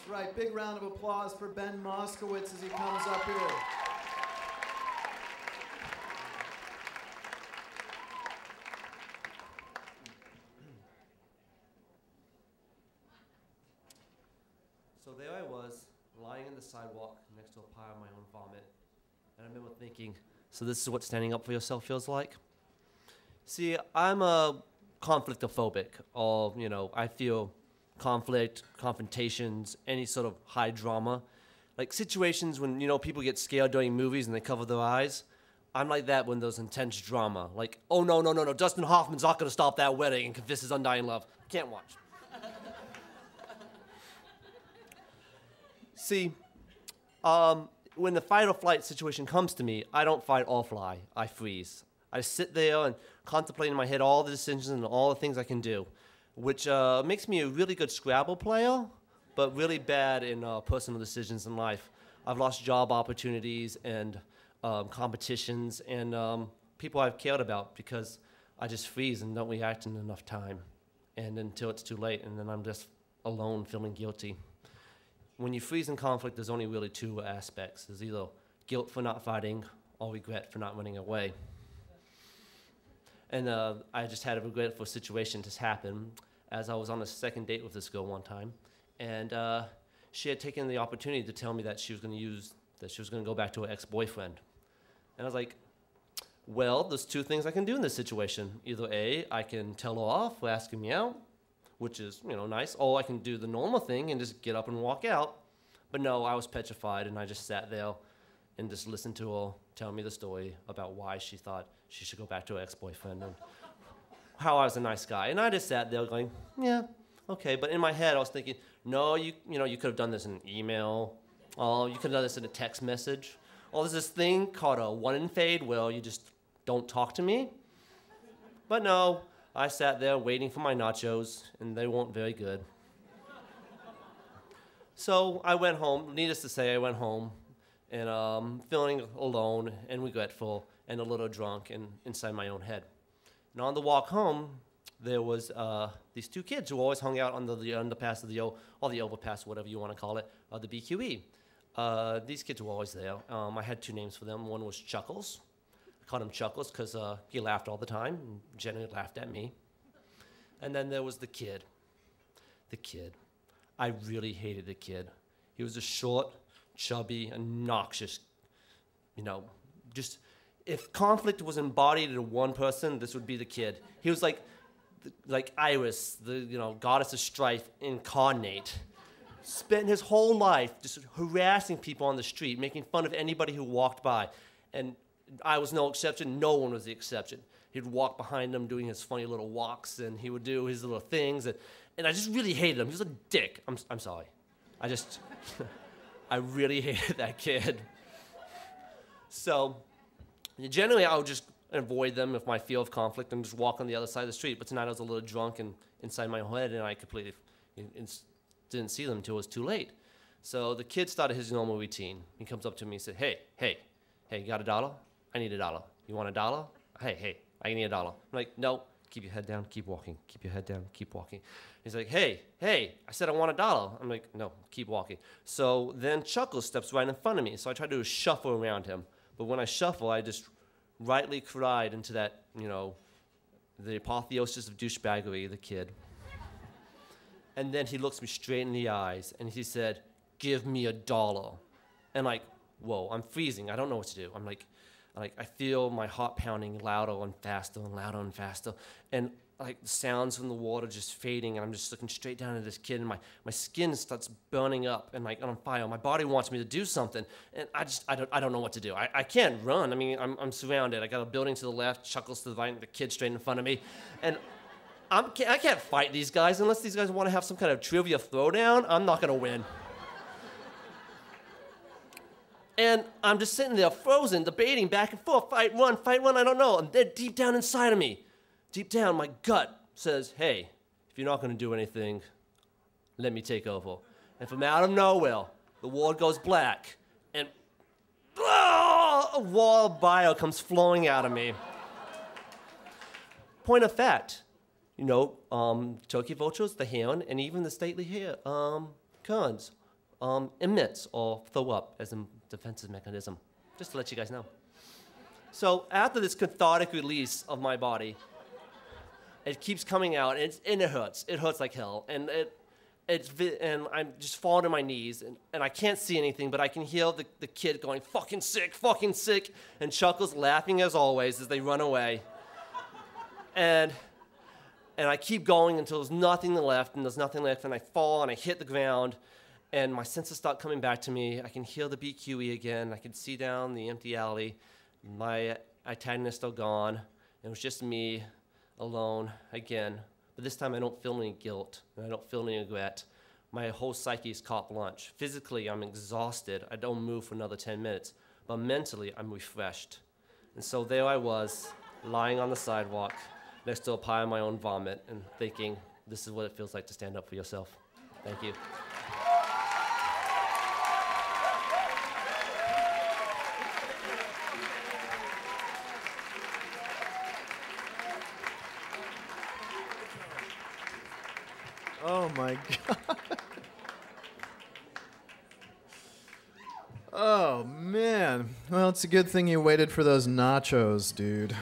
That's right. Big round of applause for Ben Moskowitz as he comes up here. So there I was, lying on the sidewalk next to a pile of my own vomit. And I remember thinking, so this is what standing up for yourself feels like? See, I'm a conflictophobic, or, I feel conflict, confrontations, any sort of high drama. Like situations when, people get scared during movies and they cover their eyes. I'm like that when there's intense drama. Like, oh, no, Dustin Hoffman's not going to stop that wedding and confess his undying love. Can't watch. See, when the fight or flight situation comes to me, I don't fight or fly. I freeze. I sit there and contemplate in my head all the decisions and all the things I can do, which makes me a really good Scrabble player, but really bad in personal decisions in life. I've lost job opportunities and competitions and people I've cared about because I just freeze and don't react in enough time, and until it's too late, and then I'm just alone feeling guilty. When you freeze in conflict, there's only really two aspects. There's either guilt for not fighting or regret for not running away. And I just had a regretful situation just happen as I was on a second date with this girl one time. And she had taken the opportunity to tell me that she was going to go back to her ex-boyfriend. And I was like, well, there's two things I can do in this situation. Either A, I can tell her off for asking me out, which is, nice, or I can do the normal thing and just get up and walk out. But no, I was petrified, and I just sat there and just listened to her tell me the story about why she thought she should go back to her ex-boyfriend and how I was a nice guy. And I just sat there going, yeah, okay. But in my head, I was thinking, no, you could have done this in an email. Oh, you could have done this in a text message. Oh, there's this thing called a one and fade where you just don't talk to me. But no, I sat there waiting for my nachos, and they weren't very good. So I went home. Needless to say, I went home, and feeling alone and regretful and a little drunk and inside my own head. And on the walk home, there was these two kids who always hung out on the underpass or the overpass, whatever you want to call it, the BQE. These kids were always there. I had two names for them. One was Chuckles. I called him Chuckles because he laughed all the time and generally laughed at me. And then there was the kid. The kid. I really hated the kid. He was a short, chubby, obnoxious, just if conflict was embodied in one person, this would be the kid. He was like Iris, the goddess of strife incarnate. Spent his whole life just harassing people on the street, making fun of anybody who walked by. And I was no exception. No one was the exception. He'd walk behind them doing his funny little walks, and he would do his little things. And I just really hated him. He was a dick. I'm sorry. I really hated that kid. So generally, I would just avoid them with my fear of conflict and just walk on the other side of the street. But tonight I was a little drunk and inside my head, and I completely didn't see them until it was too late. So the kid started his normal routine. He comes up to me and said, hey, you got $1? I need $1. You want $1? Hey, I need $1. I'm like, no, keep your head down, keep walking. Keep your head down, keep walking. He's like, hey, I said I want $1. I'm like, no, keep walking. So then Chuckles steps right in front of me. So I try to shuffle around him. But when I shuffle, I just rightly cried into that, the apotheosis of douchebaggery, the kid. And then he looks me straight in the eyes, and he said, give me $1. And whoa, I'm freezing. I don't know what to do. I'm like, I feel my heart pounding louder and faster and louder and faster. And the sounds from the water just fading, and I'm just looking straight down at this kid, and my skin starts burning up and on fire. My body wants me to do something, and I don't know what to do. I can't run. I mean, I'm surrounded. I got a building to the left, Chuckles to the right, and the kid straight in front of me. And I can't fight these guys unless these guys want to have some kind of trivia throwdown. I'm not going to win. And I'm just sitting there frozen, debating back and forth, fight one, I don't know. And then deep down inside of me, deep down, my gut says, hey, if you're not going to do anything, let me take over. And from out of nowhere, the world goes black, and a wall of bile comes flowing out of me. Point of fact, turkey vultures, the heron, and even the stately kerns emits or throw up as a defensive mechanism, just to let you guys know. So after this cathartic release of my body, it keeps coming out, and it hurts. It hurts like hell, and and I'm just falling to my knees, and I can't see anything, but I can hear the kid going, fucking sick, and Chuckles laughing as always as they run away. And I keep going until there's nothing left, and I fall, and I hit the ground, and my senses start coming back to me. I can hear the BQE again. I can see down the empty alley. My antagonists are gone. It was just me alone again. But this time I don't feel any guilt, and I don't feel any regret. My whole psyche is carte blanche. Physically, I'm exhausted. I don't move for another 10 minutes. But mentally, I'm refreshed. And so there I was, lying on the sidewalk, next to a pile of my own vomit, and thinking, this is what it feels like to stand up for yourself. Thank you. Oh my God. Oh man. Well, it's a good thing you waited for those nachos, dude.